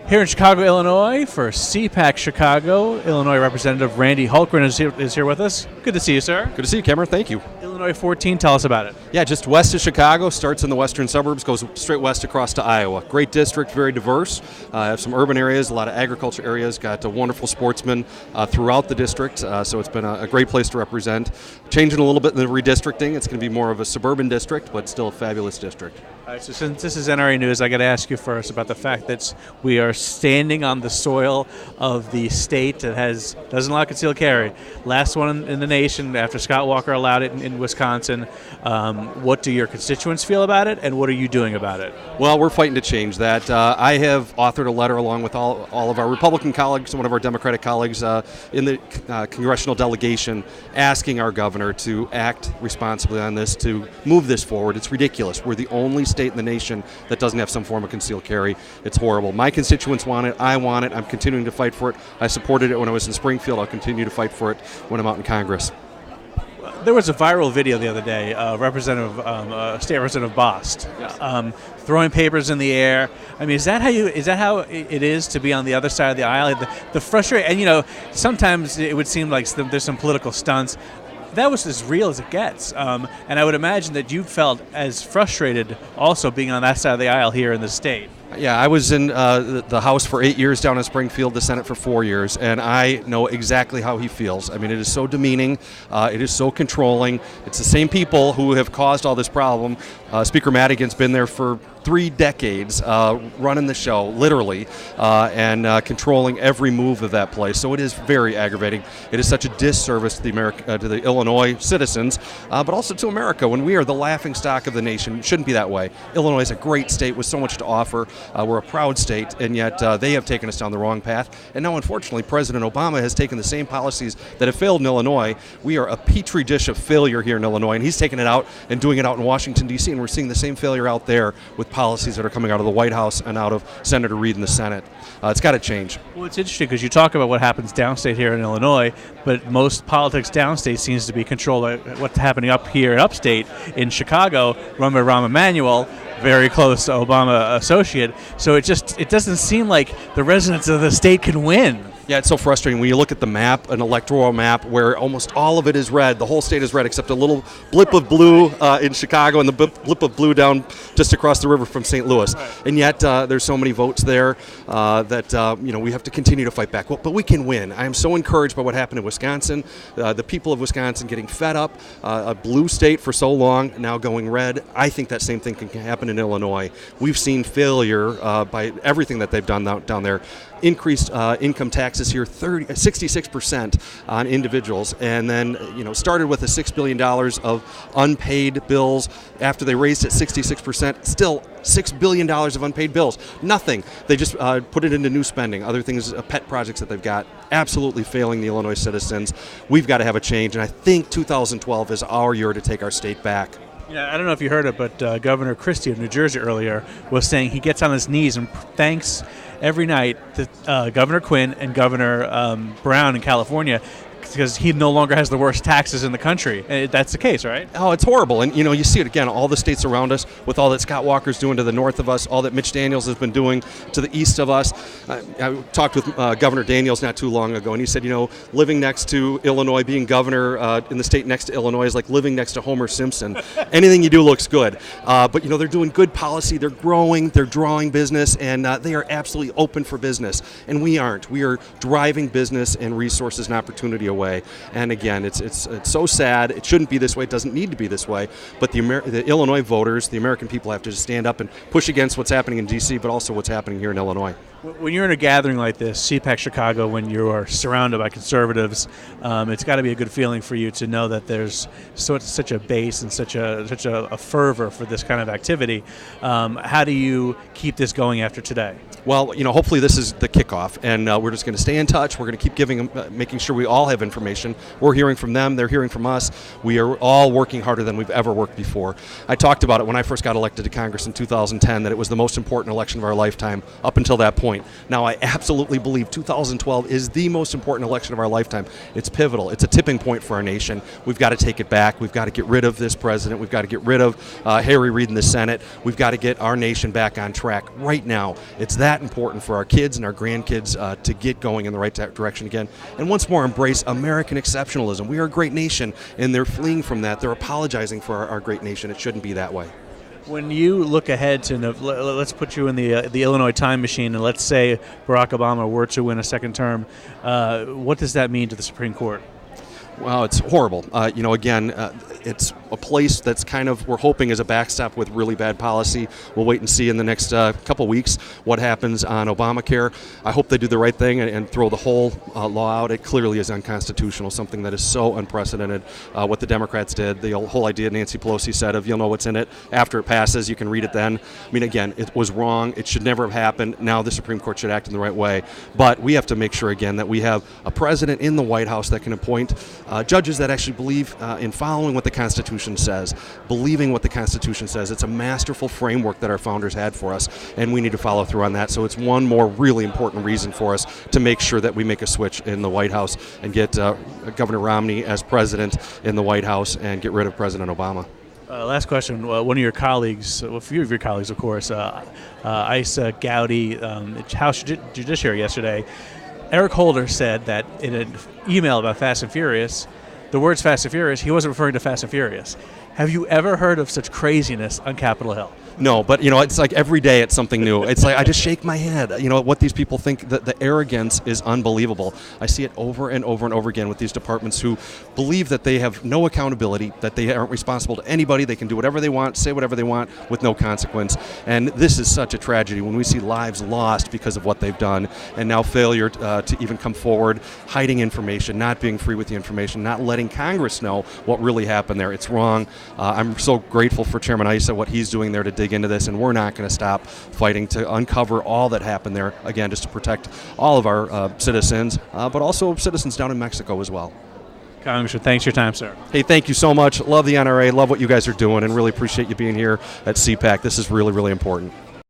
Here in Chicago, Illinois, for CPAC Chicago, Illinois Representative Randy Hultgren is here with us. Good to see you, sir. Good to see you, Cameron. Thank you. Illinois 14, tell us about it. Yeah, just west of Chicago, starts in the western suburbs, goes straight west across to Iowa. Great district, very diverse. Have some urban areas, a lot of agriculture areas, got wonderful sportsmen throughout the district, so it's been a great place to represent. Changing a little bit in the redistricting, it's going to be more of a suburban district, but still a fabulous district. All right, so since this is NRA News, I got to ask you first about the fact that we are standing on the soil of the state that doesn't allow concealed carry. Last one in the nation after Scott Walker allowed it in Wisconsin. What do your constituents feel about it, and what are you doing about it? Well, we're fighting to change that. I have authored a letter along with all of our Republican colleagues and one of our Democratic colleagues in the congressional delegation asking our governor to act responsibly on this, to move this forward. It's ridiculous. We're the only state in the nation that doesn't have some form of concealed carry. It's horrible. My constituents want it. I want it. I'm continuing to fight for it. I supported it when I was in Springfield. I'll continue to fight for it when I'm out in Congress. There was a viral video the other day, State Representative Bost, throwing papers in the air. I mean, is that how it is to be on the other side of the aisle? The frustration, and sometimes it would seem like there's some political stunts. That was as real as it gets, and I would imagine that you felt as frustrated also being on that side of the aisle here in the state. Yeah, I was in the House for 8 years down in Springfield, the Senate for 4 years, and I know exactly how he feels. I mean, it is so demeaning. It is so controlling. It's the same people who have caused all this problem. Speaker Madigan's been there for 3 decades, running the show, literally, and controlling every move of that place. So it is very aggravating. It is such a disservice to the Illinois citizens, but also to America. When we are the laughingstock of the nation, it shouldn't be that way. Illinois is a great state with so much to offer. We're a proud state, and yet they have taken us down the wrong path. And now, unfortunately, President Obama has taken the same policies that have failed in Illinois. We are a petri dish of failure here in Illinois, and he's taking it out and doing it out in Washington, D.C., and we're seeing the same failure out there with policies that are coming out of the White House and out of Senator Reid in the Senate. It's got to change. Well, it's interesting because you talk about what happens downstate here in Illinois, but most politics downstate seems to be controlled by what's happening up here in upstate in Chicago, run by Rahm Emanuel, very close to Obama associate. So it doesn't seem like the residents of the state can win. Yeah, it's so frustrating when you look at the map, an electoral map, where almost all of it is red. The whole state is red except a little blip of blue in Chicago and the blip of blue down just across the river from St. Louis. Right. And yet there's so many votes there that we have to continue to fight back. But we can win. I am so encouraged by what happened in Wisconsin. The people of Wisconsin getting fed up. A blue state for so long, now going red. I think that same thing can happen in Illinois. We've seen failure by everything that they've done down there. Increased income taxes here 66% on individuals, and then started with $6 billion of unpaid bills. After they raised it 66%, still $6 billion of unpaid bills. Nothing. They just put it into new spending, other things, pet projects that they've got. Absolutely failing the Illinois citizens. We've got to have a change, and I think 2012 is our year to take our state back. Yeah, I don't know if you heard it, but Governor Christie of New Jersey earlier was saying he gets on his knees and thanks every night to Governor Quinn and Governor Brown in California because he no longer has the worst taxes in the country. That's the case, right? Oh, it's horrible. And, you see it again, all the states around us, with all that Scott Walker's doing to the north of us, all that Mitch Daniels has been doing to the east of us. I talked with Governor Daniels not too long ago, and he said, living next to Illinois, being governor in the state next to Illinois is like living next to Homer Simpson. Anything you do looks good. But, they're doing good policy. They're growing. They're drawing business, and they are absolutely open for business. And we aren't. We are driving business and resources and opportunity away. And again, it's so sad. It shouldn't be this way. It doesn't need to be this way. But the Illinois voters, the American people, have to just stand up and push against what's happening in D.C., but also what's happening here in Illinois. When you're in a gathering like this, CPAC Chicago, when you are surrounded by conservatives, it's got to be a good feeling for you to know that there's such a base and such a fervor for this kind of activity. How do you keep this going after today? Well, hopefully this is the kickoff, and we're just going to stay in touch. We're going to keep giving them, making sure we all have information. We're hearing from them. They're hearing from us. We are all working harder than we've ever worked before. I talked about it when I first got elected to Congress in 2010, that it was the most important election of our lifetime up until that point. point. Now, I absolutely believe 2012 is the most important election of our lifetime. It's pivotal. It's a tipping point for our nation. We've got to take it back. We've got to get rid of this president. We've got to get rid of Harry Reid in the Senate. We've got to get our nation back on track right now. It's that important for our kids and our grandkids to get going in the right direction again. And once more, embrace American exceptionalism. We are a great nation, and they're fleeing from that. They're apologizing for our great nation. It shouldn't be that way. When you look ahead to, let's put you in the Illinois time machine, and let's say Barack Obama were to win a second term, what does that mean to the Supreme Court? Well, it's horrible. Again, it's a place that's kind of, we're hoping, is a backstop with really bad policy. We'll wait and see in the next couple weeks what happens on Obamacare. I hope they do the right thing and throw the whole law out. It clearly is unconstitutional, something that is so unprecedented. What the Democrats did, the whole idea Nancy Pelosi said of, you'll know what's in it after it passes, you can read it then. I mean, again, it was wrong. It should never have happened. Now the Supreme Court should act in the right way. But we have to make sure, again, that we have a president in the White House that can appoint judges that actually believe in following what the Constitution says, believing what the Constitution says. It's a masterful framework that our founders had for us, and we need to follow through on that. So it's one more really important reason for us to make sure that we make a switch in the White House and get Governor Romney as president in the White House and get rid of President Obama. Last question. One of your colleagues, a few of your colleagues, of course, Isa Gowdy, House Judiciary yesterday, Eric Holder said that in an email about Fast and Furious, the words Fast and Furious, he wasn't referring to Fast and Furious. Have you ever heard of such craziness on Capitol Hill? No, but it's like every day it's something new. It's like I just shake my head. What these people think, that the arrogance is unbelievable. I see it over and over and over again with these departments who believe that they have no accountability, that they aren't responsible to anybody. They can do whatever they want, say whatever they want with no consequence. And this is such a tragedy when we see lives lost because of what they've done, and now failure to even come forward, hiding information, not being free with the information, not letting Congress know what really happened there. It's wrong. I'm so grateful for Chairman Issa, what he's doing there to dig into this, and we're not going to stop fighting to uncover all that happened there, again, just to protect all of our citizens, but also citizens down in Mexico as well. Congressman, thanks for your time, sir. Hey, thank you so much. Love the NRA, love what you guys are doing, and really appreciate you being here at CPAC. This is really, really important.